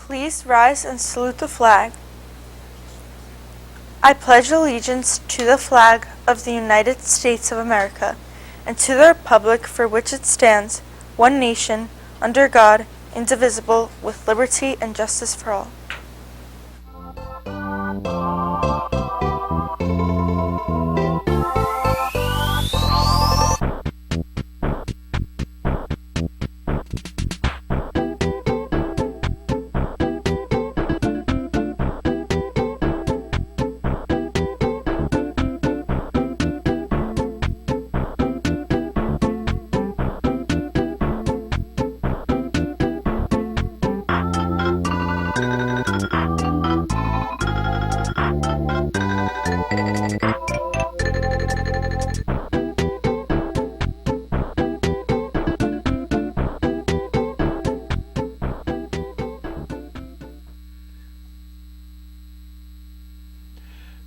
Please rise and salute the flag. I pledge allegiance to the flag of the United States of America and to the republic for which it stands, one nation, under God, indivisible, with liberty and justice for all.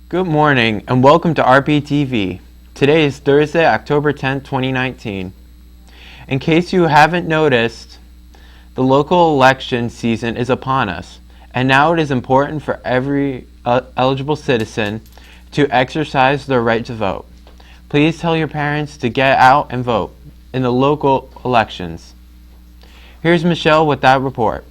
Good morning and welcome to RPtv. Today is Thursday, October 10th, 2019. In case you haven't noticed, the local election season is upon us, and now it is important for every eligible citizen to exercise their right to vote. Please tell your parents to get out and vote in the local elections. Here's Michelle with that report.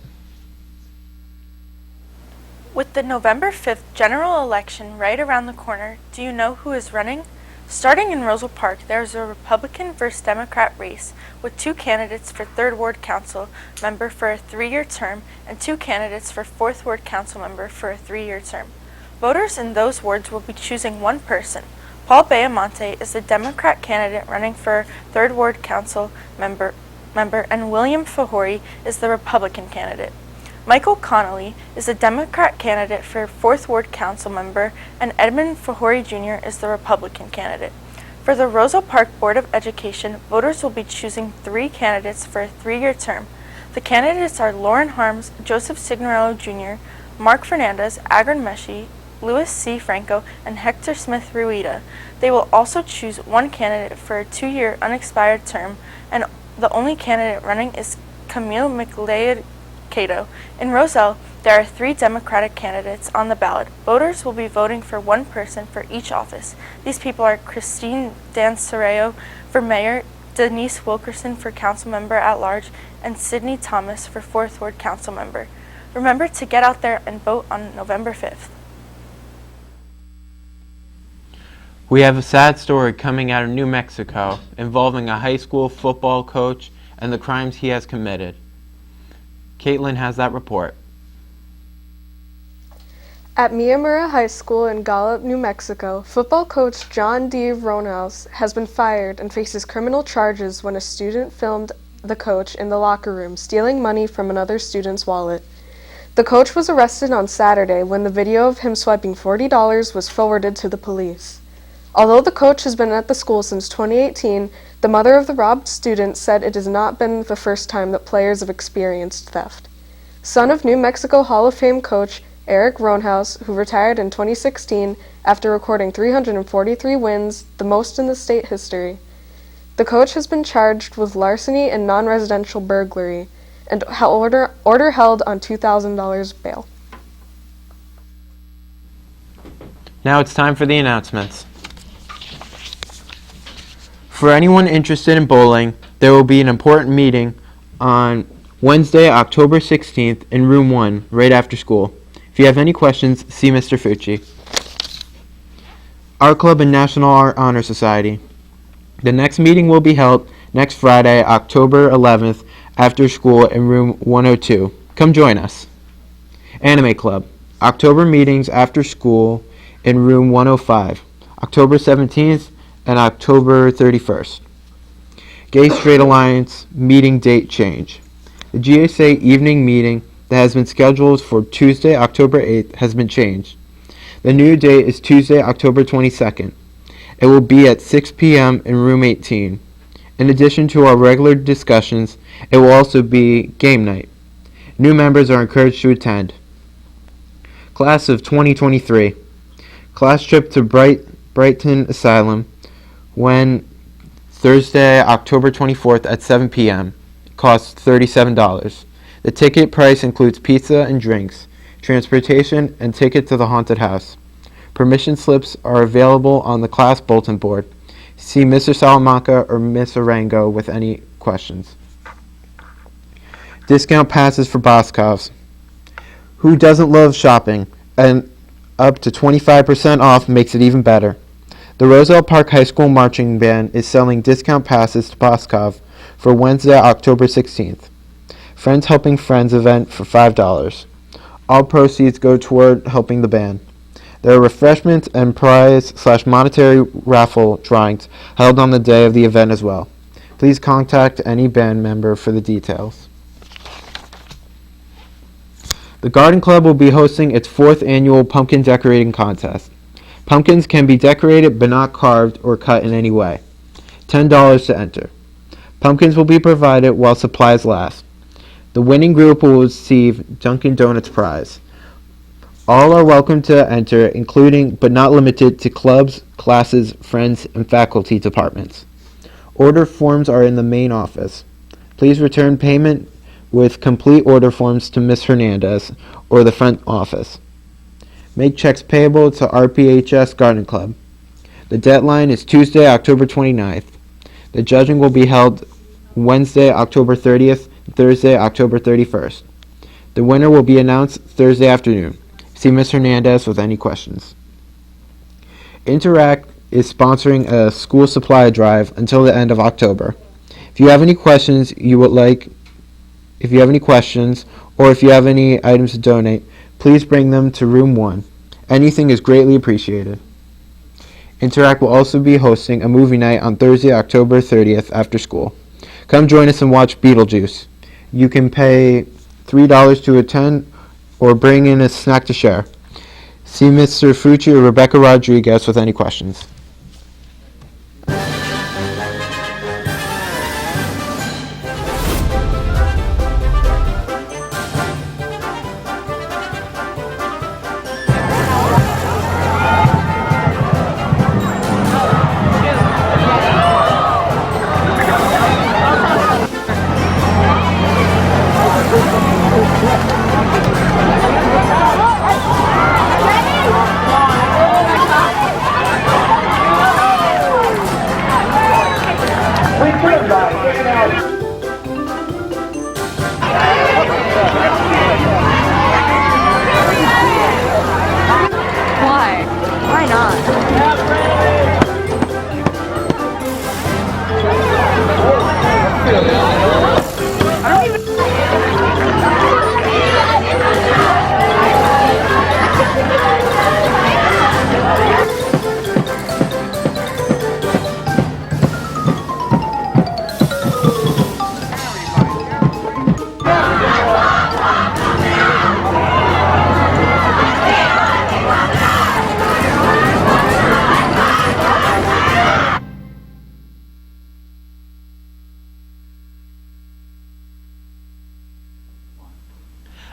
With the November 5th general election right around the corner, do you know who is running? Starting in Roselle Park, there is a Republican versus Democrat race with 2 candidates for 3rd Ward Council member for a 3-year term and 2 candidates for 4th Ward Council member for a 3-year term. Voters in those wards will be choosing one person. Paul Bayamonte is the Democrat candidate running for 3rd Ward Council member and William Fahori is the Republican candidate. Michael Connolly is the Democrat candidate for 4th Ward Council member, and Edmund Fahori Jr. is the Republican candidate. For the Roselle Park Board of Education, voters will be choosing 3 candidates for a 3-year term. The candidates are Lauren Harms, Joseph Signorello Jr., Mark Fernandez, Agron Meshi, Louis C. Franco, and Hector Smith Rueda. They will also choose one candidate for a 2-year unexpired term, and the only candidate running is Camille McLeod Cato. In Roselle, there are 3 Democratic candidates on the ballot. Voters will be voting for one person for each office. These people are Christine Dansereo for mayor, Denise Wilkerson for council member at large, and Sydney Thomas for 4th Ward Council member. Remember to get out there and vote on November 5th. We have a sad story coming out of New Mexico involving a high school football coach and the crimes he has committed. Caitlin has that report. At Miyamura High School in Gallup, New Mexico, football coach John D. Ronels has been fired and faces criminal charges when a student filmed the coach in the locker room stealing money from another student's wallet. The coach was arrested on Saturday when the video of him swiping $40 was forwarded to the police. Although the coach has been at the school since 2018, the mother of the robbed student said it has not been the first time that players have experienced theft. Son of New Mexico Hall of Fame coach Eric Roanhouse, who retired in 2016 after recording 343 wins, the most in the state history. The coach has been charged with larceny and non-residential burglary, and order held on $2,000 bail. Now it's time for the announcements. For anyone interested in bowling, there will be an important meeting on Wednesday, October 16th in Room 1, right after school. If you have any questions, see Mr. Fucci. Art Club and National Art Honor Society. The next meeting will be held next Friday, October 11th, after school in Room 102. Come join us. Anime Club. October meetings after school in Room 105. October 17th and October 31st. Gay Straight Alliance meeting date change. The GSA evening meeting that has been scheduled for Tuesday, October 8th has been changed. The new date is Tuesday, October 22nd. It will be at 6 p.m. in Room 18. In addition to our regular discussions, it will also be game night. New members are encouraged to attend. Class of 2023. Class trip to Brighton Asylum when Thursday, October 24th at 7 p.m. costs $37. The ticket price includes pizza and drinks, transportation, and ticket to the haunted house. Permission slips are available on the class bulletin board. See Mr. Salamanca or Ms. Arango with any questions. Discount passes for Boscov's. Who doesn't love shopping? And up to 25% off makes it even better. The Roselle Park High School Marching Band is selling discount passes to Boscov for Wednesday, October 16th. Friends Helping Friends event for $5. All proceeds go toward helping the band. There are refreshments and prize/monetary raffle drawings held on the day of the event as well. Please contact any band member for the details. The Garden Club will be hosting its 4th annual pumpkin decorating contest. Pumpkins can be decorated but not carved or cut in any way. $10 to enter. Pumpkins will be provided while supplies last. The winning group will receive Dunkin' Donuts prize. All are welcome to enter, including but not limited to clubs, classes, friends, and faculty departments. Order forms are in the main office. Please return payment with complete order forms to Ms. Hernandez or the front office. Make checks payable to RPHS Garden Club. The deadline is Tuesday, October 29th. The judging will be held Wednesday, October 30th, and Thursday, October 31st. The winner will be announced Thursday afternoon. See Ms. Hernandez with any questions. Interact is sponsoring a school supply drive until the end of October. If you have any questions or if you have any items to donate, please bring them to room 1. Anything is greatly appreciated. Interact will also be hosting a movie night on Thursday, October 30th after school. Come join us and watch Beetlejuice. You can pay $3 to attend or bring in a snack to share. See Mr. Fucci or Rebecca Rodriguez with any questions. Why not?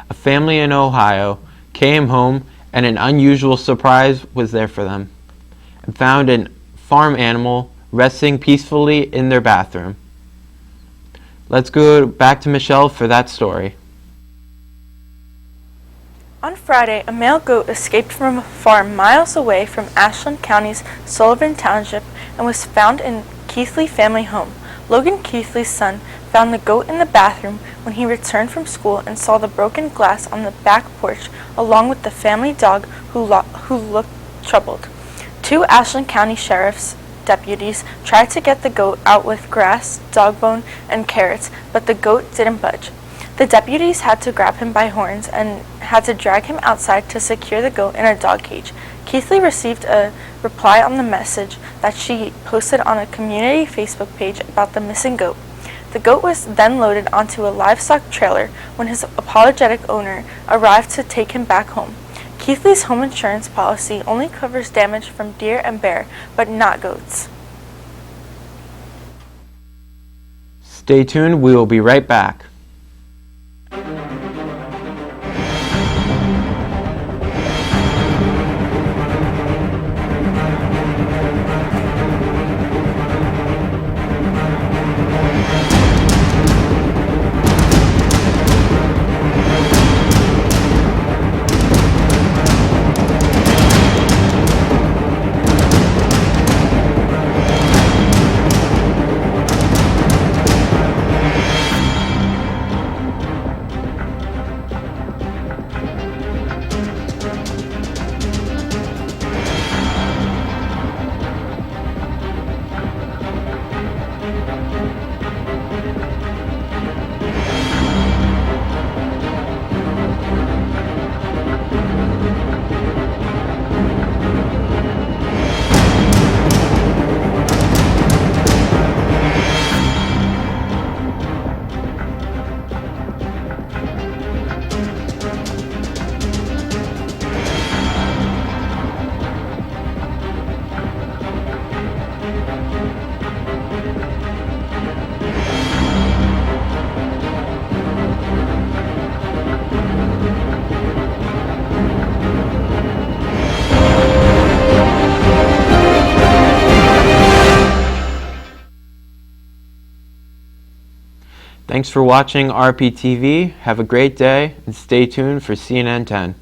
A family in Ohio came home and an unusual surprise was there for them, and found a farm animal resting peacefully in their bathroom. Let's go back to Michelle for that story. On Friday, a male goat escaped from a farm miles away from Ashland County's Sullivan Township and was found in Keithley family home. Logan Keithley's son found the goat in the bathroom when he returned from school and saw the broken glass on the back porch along with the family dog who looked troubled. 2 Ashland County Sheriff's deputies tried to get the goat out with grass, dog bone, and carrots, but the goat didn't budge. The deputies had to grab him by horns and had to drag him outside to secure the goat in a dog cage. Keithley received a reply on the message that she posted on a community Facebook page about the missing goat. The goat was then loaded onto a livestock trailer when his apologetic owner arrived to take him back home. Keithley's home insurance policy only covers damage from deer and bear, but not goats. Stay tuned, we will be right back. Thanks for watching RPtv. Have a great day and stay tuned for CNN 10.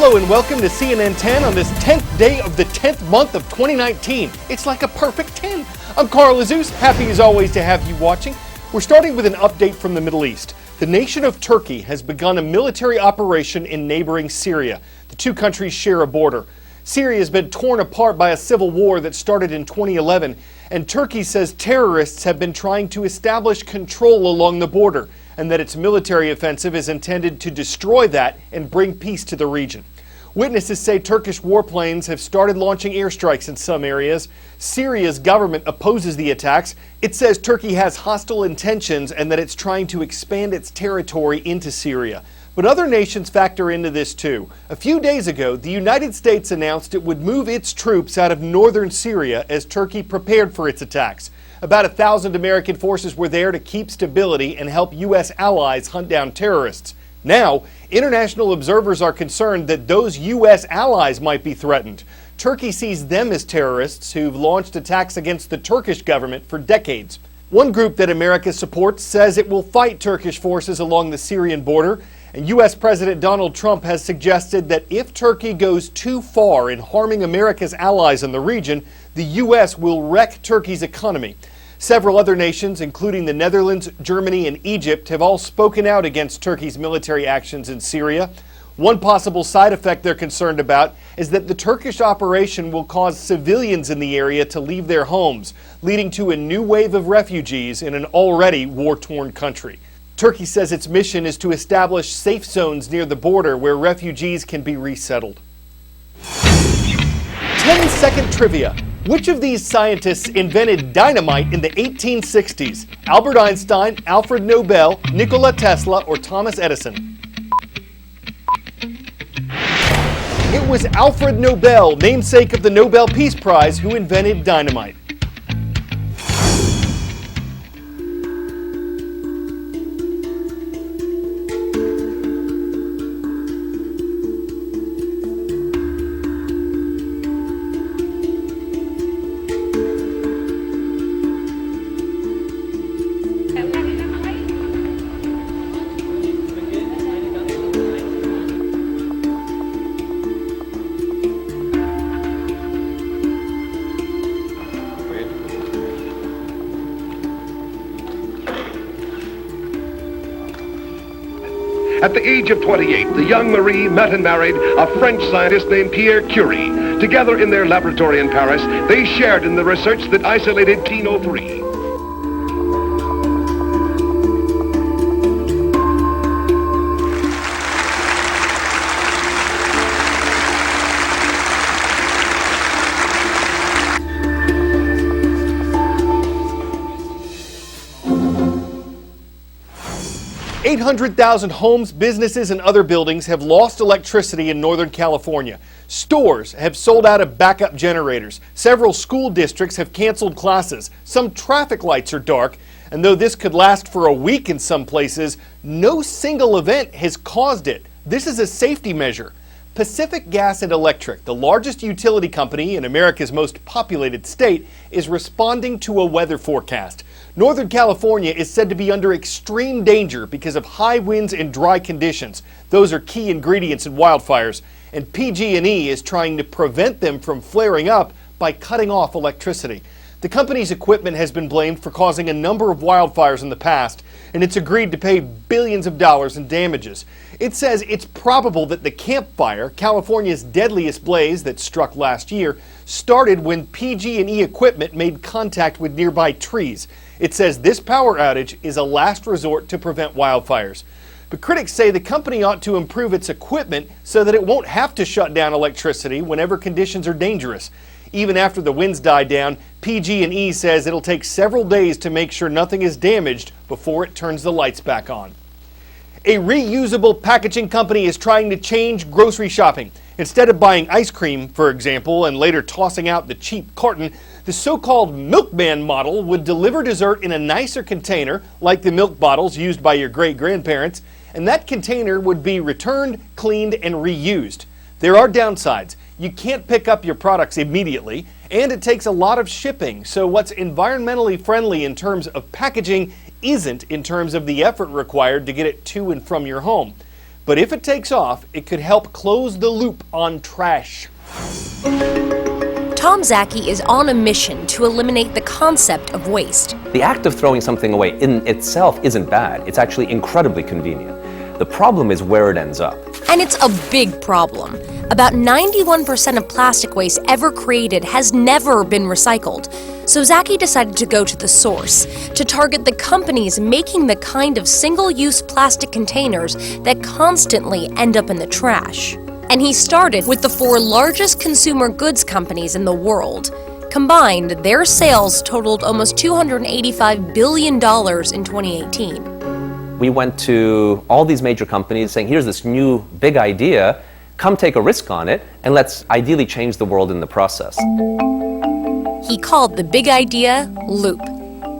Hello and welcome to CNN 10 on this 10th day of the 10th month of 2019. It's like a perfect 10. I'm Carl Azus, happy as always to have you watching. We're starting with an update from the Middle East. The nation of Turkey has begun a military operation in neighboring Syria. The two countries share a border. Syria has been torn apart by a civil war that started in 2011, and Turkey says terrorists have been trying to establish control along the border, and that its military offensive is intended to destroy that and bring peace to the region. Witnesses say Turkish warplanes have started launching airstrikes in some areas. Syria's government opposes the attacks. It says Turkey has hostile intentions and that it's trying to expand its territory into Syria. But other nations factor into this too. A few days ago, the United States announced it would move its troops out of northern Syria as Turkey prepared for its attacks. About 1,000 American forces were there to keep stability and help U.S. allies hunt down terrorists. Now, international observers are concerned that those U.S. allies might be threatened. Turkey sees them as terrorists who've launched attacks against the Turkish government for decades. One group that America supports says it will fight Turkish forces along the Syrian border. And U.S. President Donald Trump has suggested that if Turkey goes too far in harming America's allies in the region, the U.S. will wreck Turkey's economy. Several other nations, including the Netherlands, Germany, and Egypt, have all spoken out against Turkey's military actions in Syria. One possible side effect they're concerned about is that the Turkish operation will cause civilians in the area to leave their homes, leading to a new wave of refugees in an already war-torn country. Turkey says its mission is to establish safe zones near the border where refugees can be resettled. 10-second trivia. Which of these scientists invented dynamite in the 1860s? Albert Einstein, Alfred Nobel, Nikola Tesla, or Thomas Edison? It was Alfred Nobel, namesake of the Nobel Peace Prize, who invented dynamite. At the age of 28, the young Marie met and married a French scientist named Pierre Curie. Together in their laboratory in Paris, they shared in the research that isolated T03. 800,000 homes, businesses, and other buildings have lost electricity in Northern California. Stores have sold out of backup generators. Several school districts have canceled classes. Some traffic lights are dark. And though this could last for a week in some places, no single event has caused it. This is a safety measure. Pacific Gas and Electric, the largest utility company in America's most populated state, is responding to a weather forecast. Northern California is said to be under extreme danger because of high winds and dry conditions. Those are key ingredients in wildfires, and PG&E is trying to prevent them from flaring up by cutting off electricity. The company's equipment has been blamed for causing a number of wildfires in the past, and it's agreed to pay billions of dollars in damages. It says it's probable that the Camp Fire, California's deadliest blaze that struck last year, started when PG&E equipment made contact with nearby trees. It says this power outage is a last resort to prevent wildfires. But critics say the company ought to improve its equipment so that it won't have to shut down electricity whenever conditions are dangerous. Even after the winds die down, PG&E says it'll take several days to make sure nothing is damaged before it turns the lights back on. A reusable packaging company is trying to change grocery shopping. Instead of buying ice cream, for example, and later tossing out the cheap carton, the so-called milkman model would deliver dessert in a nicer container, like the milk bottles used by your great-grandparents, and that container would be returned, cleaned, and reused. There are downsides. You can't pick up your products immediately, and it takes a lot of shipping, so what's environmentally friendly in terms of packaging isn't in terms of the effort required to get it to and from your home. But if it takes off, it could help close the loop on trash. Tom Zaki is on a mission to eliminate the concept of waste. The act of throwing something away in itself isn't bad. It's actually incredibly convenient. The problem is where it ends up. And it's a big problem. About 91% of plastic waste ever created has never been recycled. So Zaki decided to go to the source, to target the companies making the kind of single-use plastic containers that constantly end up in the trash. And he started with the 4 largest consumer goods companies in the world. Combined, their sales totaled almost $285 billion in 2018. We went to all these major companies saying, here's this new big idea, come take a risk on it, and let's ideally change the world in the process. He called the big idea Loop.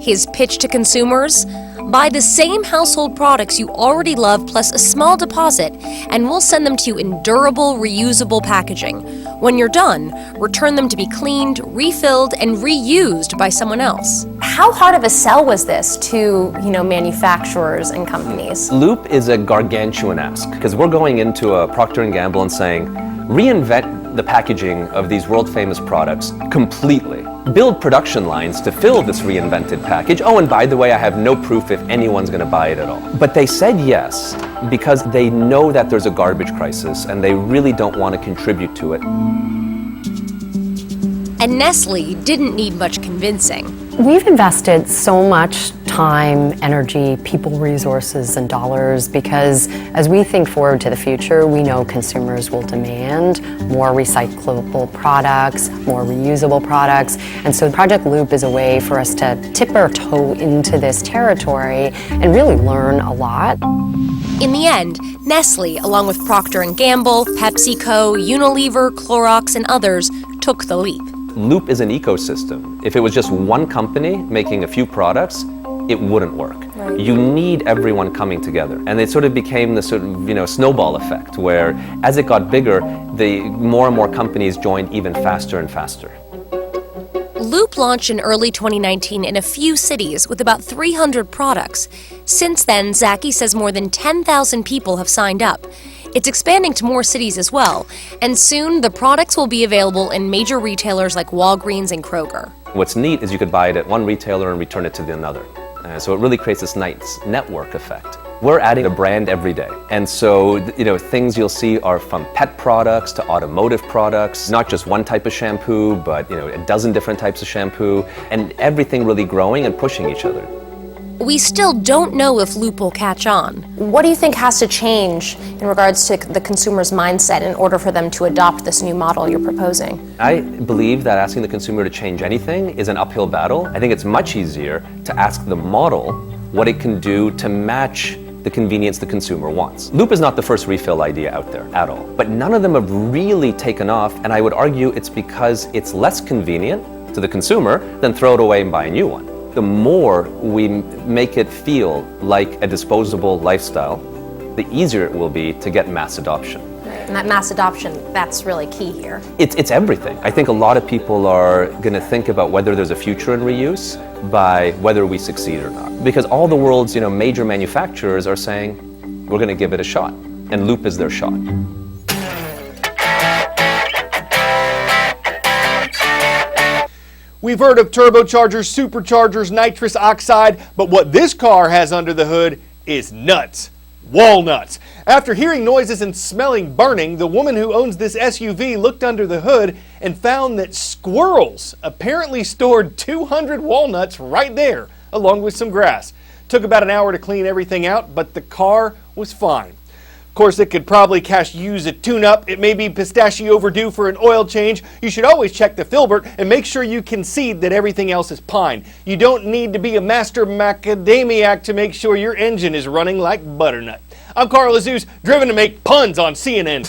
His pitch to consumers? Buy the same household products you already love plus a small deposit, and we'll send them to you in durable, reusable packaging. When you're done, return them to be cleaned, refilled, and reused by someone else. How hard of a sell was this to, manufacturers and companies? Loop is a gargantuan ask, because we're going into a Procter & Gamble and saying, reinvent the packaging of these world-famous products completely. Build production lines to fill this reinvented package. Oh, and by the way, I have no proof if anyone's going to buy it at all. But they said yes because they know that there's a garbage crisis and they really don't want to contribute to it. And Nestle didn't need much convincing. We've invested so much time, energy, people resources, and dollars because as we think forward to the future, we know consumers will demand more recyclable products, more reusable products. And so Project Loop is a way for us to tip our toe into this territory and really learn a lot. In the end, Nestle, along with Procter & Gamble, PepsiCo, Unilever, Clorox, and others, took the leap. Loop is an ecosystem. If it was just one company making a few products, it wouldn't work. Right. You need everyone coming together. And it sort of became the sort of, snowball effect where as it got bigger, the more and more companies joined even faster and faster. Loop launched in early 2019 in a few cities with about 300 products. Since then, Zaki says more than 10,000 people have signed up. It's expanding to more cities as well, and soon the products will be available in major retailers like Walgreens and Kroger. What's neat is you could buy it at one retailer and return it to another. So it really creates this nice network effect. We're adding a brand every day. And so, things you'll see are from pet products to automotive products, not just one type of shampoo, but, a dozen different types of shampoo, and everything really growing and pushing each other. We still don't know if Loop will catch on. What do you think has to change in regards to the consumer's mindset in order for them to adopt this new model you're proposing? I believe that asking the consumer to change anything is an uphill battle. I think it's much easier to ask the model what it can do to match the convenience the consumer wants. Loop is not the first refill idea out there at all, but none of them have really taken off, and I would argue it's because it's less convenient to the consumer than throw it away and buy a new one. The more we make it feel like a disposable lifestyle, the easier it will be to get mass adoption. And that mass adoption, that's really key here. It's everything. I think a lot of people are going to think about whether there's a future in reuse by whether we succeed or not. Because all the world's major manufacturers are saying, we're going to give it a shot. And Loop is their shot. We've heard of turbochargers, superchargers, nitrous oxide, but what this car has under the hood is nuts. Walnuts. After hearing noises and smelling burning, the woman who owns this SUV looked under the hood and found that squirrels apparently stored 200 walnuts right there, along with some grass. Took about an hour to clean everything out, but the car was fine. Of course, it could probably use a tune-up. It may be pistachio overdue for an oil change. You should always check the filbert and make sure you concede that everything else is pine. You don't need to be a master macadamiac to make sure your engine is running like butternut. I'm Carl Azus, driven to make puns on CNN.